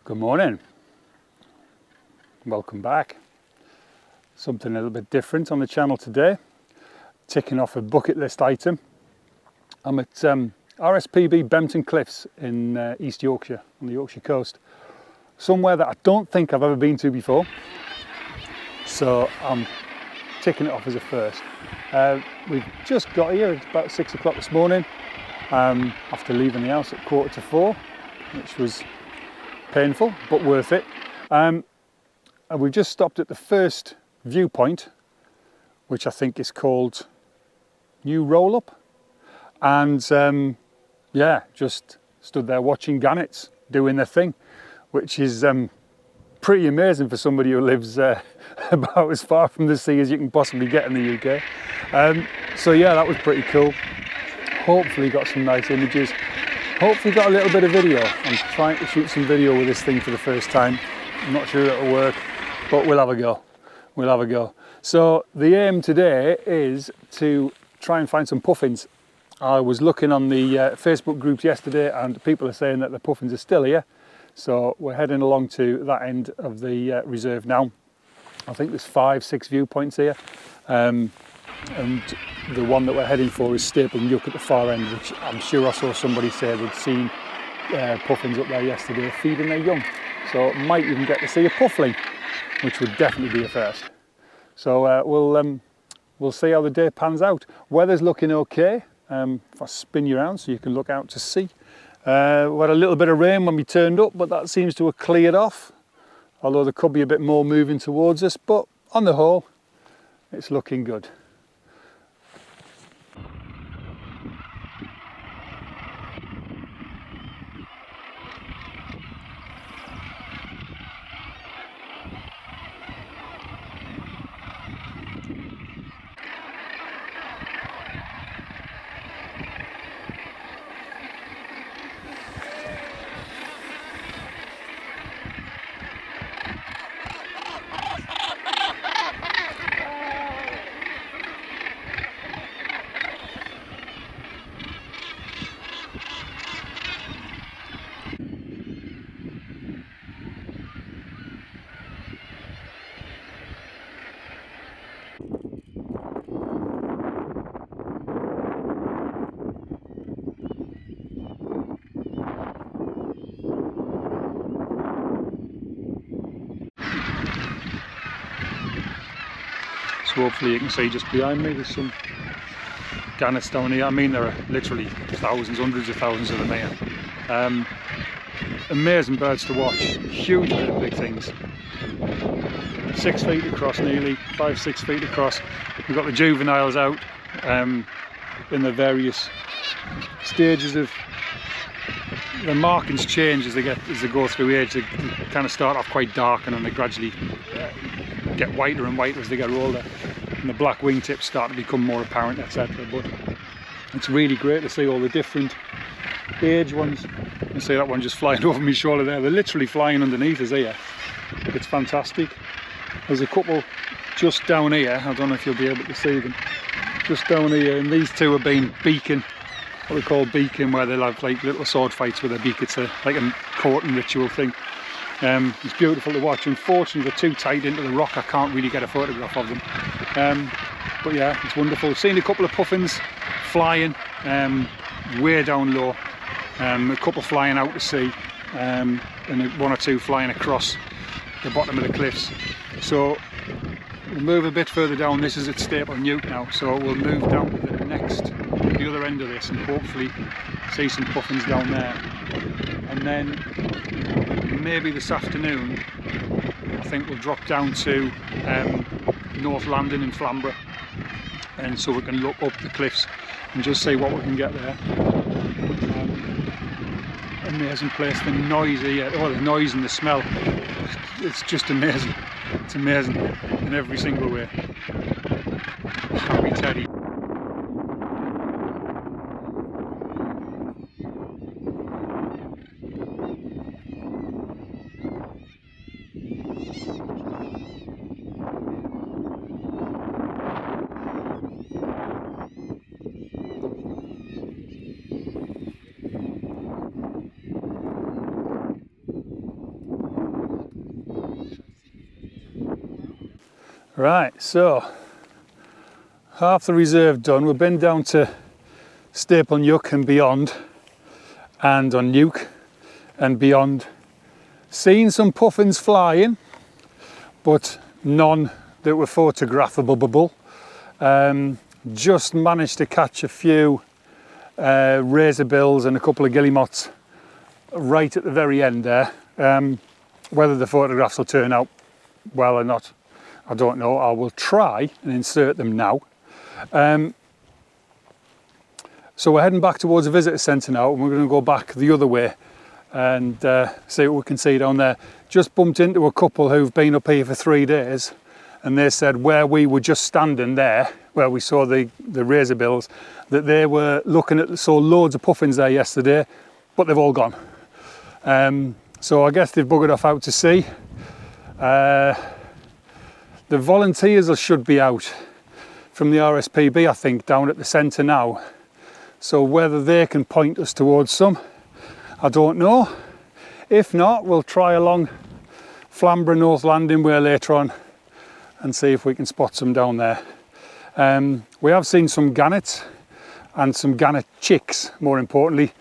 Good morning. Welcome back. Something a little bit different on the channel today. Ticking off a bucket list item. I'm at RSPB Bempton Cliffs in East Yorkshire, on the Yorkshire coast. Somewhere that I don't think I've ever been to before. So I'm ticking it off as a first. We've just got here, it's about 6 o'clock this morning, after leaving the house at 3:45, which was painful but worth it. And we've just stopped at the first viewpoint, which I think is called New Roll Up, and yeah, just stood there watching gannets doing their thing, which is pretty amazing for somebody who lives about as far from the sea as you can possibly get in the UK. So yeah, that was pretty cool. Hopefully got some nice images. Hopefully got a little bit of video. I'm trying to shoot some video with this thing for the first time. I'm not sure it'll work, but we'll have a go. We'll have a go. So the aim today is to try and find some puffins. I was looking on the Facebook groups yesterday and people are saying that the puffins are still here. So we're heading along to that end of the reserve now. I think there's 5-6 viewpoints here. And the one that we're heading for is Staple Nook at the far end, which I'm sure I saw somebody say they'd seen puffins up there yesterday feeding their young. So might even get to see a puffling, which would definitely be a first. So we'll see how the day pans out. Weather's looking okay. If I spin you around so you can look out to sea. We had a little bit of rain when we turned up, but that seems to have cleared off. Although there could be a bit more moving towards us, but on the whole, it's looking good. So hopefully you can see just behind me there's some gannets down here. I mean, there are literally thousands, hundreds of thousands of them here. Amazing birds to watch, huge big things. 6 feet across nearly, 5-6 feet across. We've got the juveniles out in the various stages of the markings change as they go through age. They kind of start off quite dark and then they gradually get whiter and whiter as they get older, and the black wingtips start to become more apparent, etc. But it's really great to see all the different age ones. You can see that one just flying over my shoulder there. They're literally flying underneath us here. It's fantastic. There's a couple just down here. I don't know if you'll be able to see them. Just down here, and these two have been beaking, what we call beaking, where they'll have like little sword fights with a beak. It's like a courting ritual thing. It's beautiful to watch. Unfortunately, they're too tight into the rock. I can't really get a photograph of them. But yeah, it's wonderful. Seen a couple of puffins flying way down low. A couple flying out to sea, and one or two flying across the bottom of the cliffs. So we'll move a bit further down. This is at Staple Nook now, so we'll move down to the other end of this and hopefully see some puffins down there. And then maybe this afternoon I think we'll drop down to North Landing in Flamborough, and so we can look up the cliffs and just see what we can get there. Amazing place. The noise here, the noise and the smell, it's just amazing. It's amazing in every single way. Happy Teddy. Right, so half the reserve done. We've been down to Staple Nuke and beyond, and on Nuke and beyond. Seen some puffins flying, but none that were photographable. Just managed to catch a few razorbills and a couple of guillemots right at the very end there. Whether the photographs will turn out well or not, I don't know. I will try and insert them now. So we're heading back towards the visitor centre now, and we're going to go back the other way and see what we can see down there. Just bumped into a couple who've been up here for 3 days, and they said where we were just standing there, where we saw the razorbills, that they were looking at, saw loads of puffins there yesterday, but they've all gone. So I guess they've buggered off out to sea. The volunteers should be out from the RSPB, I think, down at the centre now. So whether they can point us towards some, I don't know. If not, we'll try along Flamborough North Landing Way later on and see if we can spot some down there. We have seen some gannets and some gannet chicks, more importantly.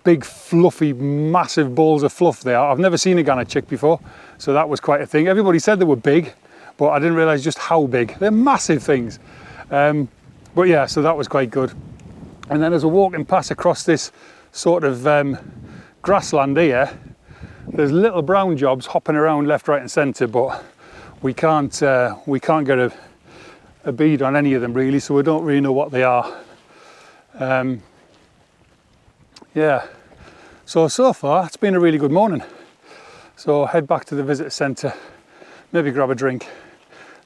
Big fluffy massive balls of fluff there. I've never seen a gannet chick before, so that was quite a thing. Everybody said they were big, but I didn't realise just how big. They're massive things. But yeah, so that was quite good. And then as we're walking past across this sort of grassland here, there's little brown jobs hopping around left, right and centre, but we can't get a bead on any of them really, so we don't really know what they are. Yeah, so far it's been a really good morning. So head back to the visitor centre, maybe grab a drink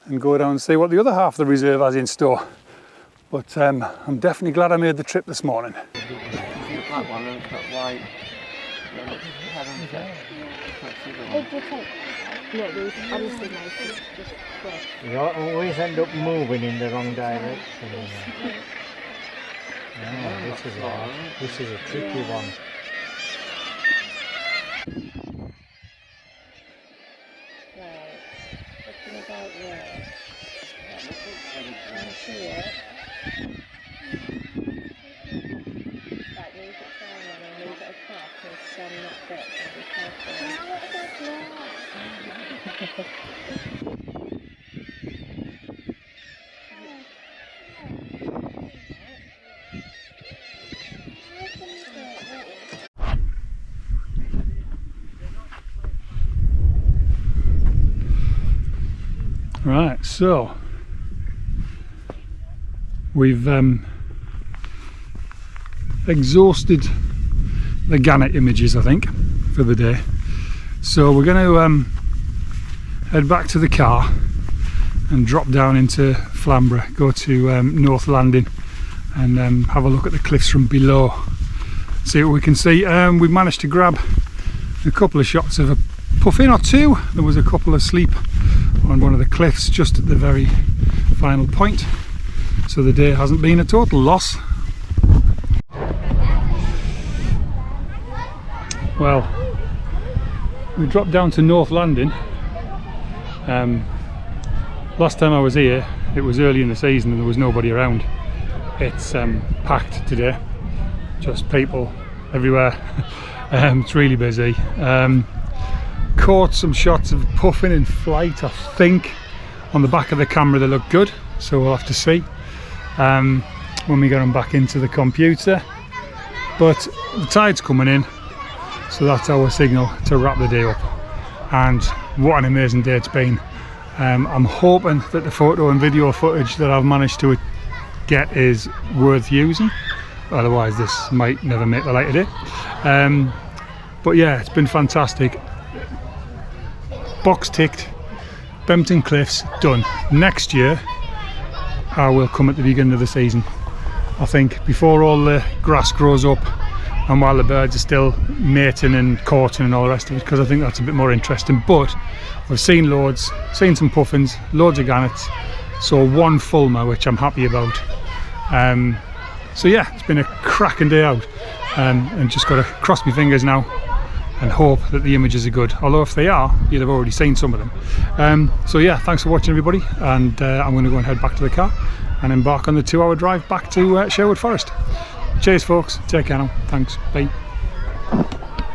and go down and see what the other half of the reserve has in store. But I'm definitely glad I made the trip this morning. You always end up moving in the wrong direction. This is a tricky one. Right, so we've exhausted the gannet images, I think, for the day. So we're going to head back to the car and drop down into Flamborough, go to North Landing and have a look at the cliffs from below, see what we can see. We've managed to grab a couple of shots of a puffin or two. There was a couple asleep on one of the cliffs just at the very final point, so the day hasn't been a total loss. Well, we dropped down to North Landing. Last time I was here it was early in the season and there was nobody around. It's packed today, just people everywhere. It's really busy. Caught some shots of puffin in flight, I think. On the back of the camera they look good, so we'll have to see when we get them back into the computer. But the tide's coming in, so that's our signal to wrap the day up. And what an amazing day it's been. I'm hoping that the photo and video footage that I've managed to get is worth using, otherwise this might never make the light of day. But yeah, it's been fantastic. Box ticked, Bempton Cliffs done. Next year I will come at the beginning of the season, I think, before all the grass grows up and while the birds are still mating and courting and all the rest of it, because I think that's a bit more interesting. But I've seen loads, seen some puffins, loads of gannets, so one fulmer, which I'm happy about. So yeah, it's been a cracking day out, and just got to cross my fingers now and hope that the images are good. Although if they are, you'll have already seen some of them. So yeah, thanks for watching everybody, and I'm going to go and head back to the car and embark on the 2-hour drive back to Sherwood Forest. Cheers folks, take care now, thanks, bye.